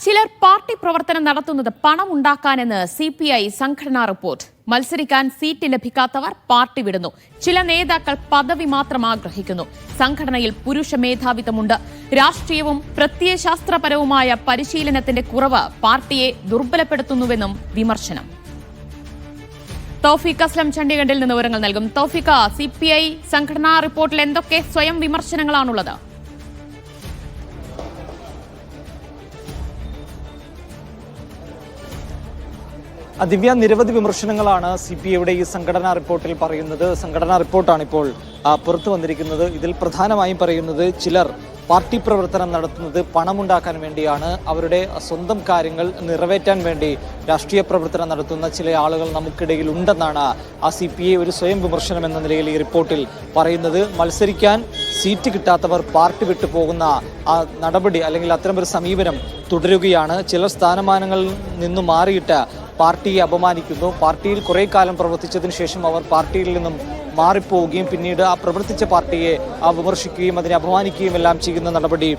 ചിലർ പാർട്ടി പ്രവർത്തനം നടത്തുന്നത് പണം ഉണ്ടാക്കാനെന്ന് CPI സംഘടനാ റിപ്പോർട്ട്. മത്സരിക്കാൻ സീറ്റ് ലഭിക്കാത്തവർ പാർട്ടി വിടുന്നു. ചില നേതാക്കൾ പദവി മാത്രം ആഗ്രഹിക്കുന്നു. സംഘടനയിൽ പുരുഷ മേധാവിത്വമുണ്ട്. രാഷ്ട്രീയവും പ്രത്യയശാസ്ത്രപരവുമായ പരിശീലനത്തിന്റെ കുറവ് പാർട്ടിയെ ദുർബലപ്പെടുത്തുന്നുവെന്നും വിമർശനം. തൗഫീഖ് അസ്ലം ചണ്ഡീഗഡിൽ നിന്ന് വിവരങ്ങൾ നൽകും. തൗഫീഖ, CPI സംഘടനാ റിപ്പോർട്ടിൽ എന്തൊക്കെ സ്വയം വിമർശനങ്ങളാണുള്ളത്? ദിവ്യ, നിരവധി വിമർശനങ്ങളാണ് CPIയുടെ ഈ സംഘടനാ റിപ്പോർട്ടിൽ പറയുന്നത്. സംഘടനാ റിപ്പോർട്ടാണ് ഇപ്പോൾ പുറത്തു വന്നിരിക്കുന്നത്. ഇതിൽ പ്രധാനമായും പറയുന്നത് ചിലർ പാർട്ടി പ്രവർത്തനം നടത്തുന്നത് പണമുണ്ടാക്കാൻ വേണ്ടിയാണ്. അവരുടെ സ്വന്തം കാര്യങ്ങൾ നിറവേറ്റാൻ വേണ്ടി രാഷ്ട്രീയ പ്രവർത്തനം നടത്തുന്ന ചില ആളുകൾ നമുക്കിടയിൽ ഉണ്ടെന്നാണ് CPI ഒരു സ്വയം വിമർശനം എന്ന നിലയിൽ ഈ റിപ്പോർട്ടിൽ പറയുന്നത്. മത്സരിക്കാൻ സീറ്റ് കിട്ടാത്തവർ പാർട്ടി വിട്ടു പോകുന്ന നടപടി അല്ലെങ്കിൽ അത്തരമൊരു സമീപനം തുടരുകയാണ്. ചിലർ സ്ഥാനമാനങ്ങളിൽ നിന്നും മാറിയിട്ട് പാർട്ടിയെ അപമാനിക്കുന്നു. പാർട്ടിയിൽ കുറേ കാലം പ്രവർത്തിച്ചതിന് ശേഷം അവർ പാർട്ടിയിൽ നിന്നും മാറിപ്പോവുകയും പിന്നീട് ആ പ്രവർത്തിച്ച പാർട്ടിയെ വിമർശിക്കുകയും അതിനെ അപമാനിക്കുകയും എല്ലാം ചെയ്യുന്ന നടപടി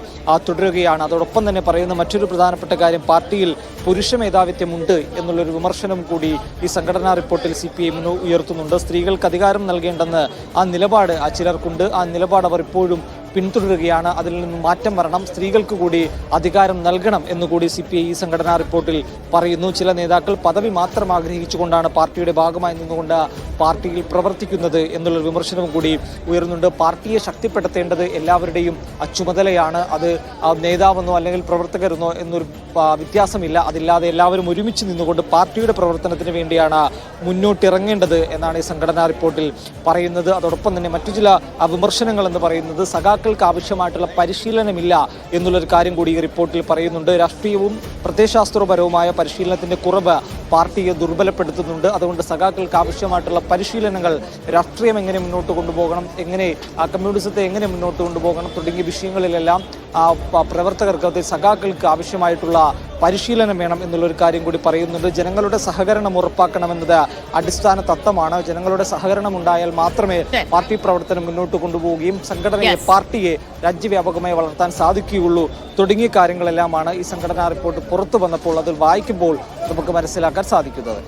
തുടരുകയാണ്. അതോടൊപ്പം തന്നെ പറയുന്ന മറ്റൊരു പ്രധാനപ്പെട്ട കാര്യം, പാർട്ടിയിൽ പുരുഷ മേധാവിത്വമുണ്ട് എന്നുള്ളൊരു വിമർശനം കൂടി ഈ സംഘടനാ റിപ്പോർട്ടിൽ CPI ഉയർത്തുന്നുണ്ട്. സ്ത്രീകൾക്ക് അധികാരം നൽകേണ്ടെന്ന് ആ നിലപാട് ചിലർക്കുണ്ട്. ആ നിലപാട് അവർ ഇപ്പോഴും പിന്തുടരുകയാണ്. അതിൽ നിന്നും മാറ്റം വരണം, സ്ത്രീകൾക്ക് കൂടി അധികാരം നൽകണം എന്നുകൂടി CPI ഈ സംഘടനാ റിപ്പോർട്ടിൽ പറയുന്നു. ചില നേതാക്കൾ പദവി മാത്രം ആഗ്രഹിച്ചുകൊണ്ടാണ് പാർട്ടിയുടെ ഭാഗമായി നിന്നുകൊണ്ട് പാർട്ടിയിൽ പ്രവർത്തിക്കുന്നത് എന്നുള്ളൊരു വിമർശനവും കൂടി ഉയർന്നുണ്ട്. പാർട്ടിയെ ശക്തിപ്പെടുത്തേണ്ടത് എല്ലാവരുടെയും ചുമതലയാണ്. അത് നേതാവെന്നോ അല്ലെങ്കിൽ പ്രവർത്തകരെന്നോ എന്നൊരു വ്യത്യാസമില്ല. അതില്ലാതെ എല്ലാവരും ഒരുമിച്ച് നിന്നുകൊണ്ട് പാർട്ടിയുടെ പ്രവർത്തനത്തിന് വേണ്ടിയാണ് മുന്നോട്ടിറങ്ങേണ്ടത് എന്നാണ് ഈ സംഘടനാ റിപ്പോർട്ടിൽ പറയുന്നത്. അതോടൊപ്പം തന്നെ മറ്റു ചില വിമർശനങ്ങൾ എന്ന് പറയുന്നത് സഖാക്കൾക്ക് ആവശ്യമായിട്ടുള്ള പരിശീലനമില്ല എന്നുള്ളൊരു കാര്യം കൂടി ഈ റിപ്പോർട്ടിൽ പറയുന്നുണ്ട്. രാഷ്ട്രീയവും പ്രത്യയശാസ്ത്രപരവുമായ പരിശീലനത്തിന്റെ കുറവ് പാർട്ടിയെ ദുർബലപ്പെടുത്തുന്നുണ്ട്. അതുകൊണ്ട് സഖാക്കൾക്ക് ആവശ്യമായിട്ടുള്ള പരിശീലനങ്ങൾ, രാഷ്ട്രീയം എങ്ങനെ മുന്നോട്ട് കൊണ്ടുപോകണം, എങ്ങനെ കമ്മ്യൂണിസത്തെ എങ്ങനെ മുന്നോട്ട് കൊണ്ടുപോകണം തുടങ്ങിയ വിഷയങ്ങളിലെല്ലാം പ്രവർത്തകർക്ക്, സഖാക്കൾക്ക് ആവശ്യമായിട്ടുള്ള പരിശീലനം വേണം എന്നുള്ളൊരു കാര്യം കൂടി പറയുന്നുണ്ട്. ജനങ്ങളുടെ സഹകരണം ഉറപ്പാക്കണമെന്നത് അടിസ്ഥാന തത്വമാണ്. ജനങ്ങളുടെ സഹകരണം ഉണ്ടായാൽ മാത്രമേ പാർട്ടി പ്രവർത്തനം മുന്നോട്ട് കൊണ്ടുപോവുകയും സംഘടനയെ, പാർട്ടിയെ രാജ്യവ്യാപകമായി വളർത്താൻ സാധിക്കുകയുള്ളൂ തുടങ്ങിയ കാര്യങ്ങളെല്ലാമാണ് ഈ സംഘടനാ റിപ്പോർട്ട് പുറത്തു വന്നപ്പോൾ അത് വായിക്കുമ്പോൾ നമുക്ക് മനസ്സിലാക്കാൻ സാധിക്കുന്നത്.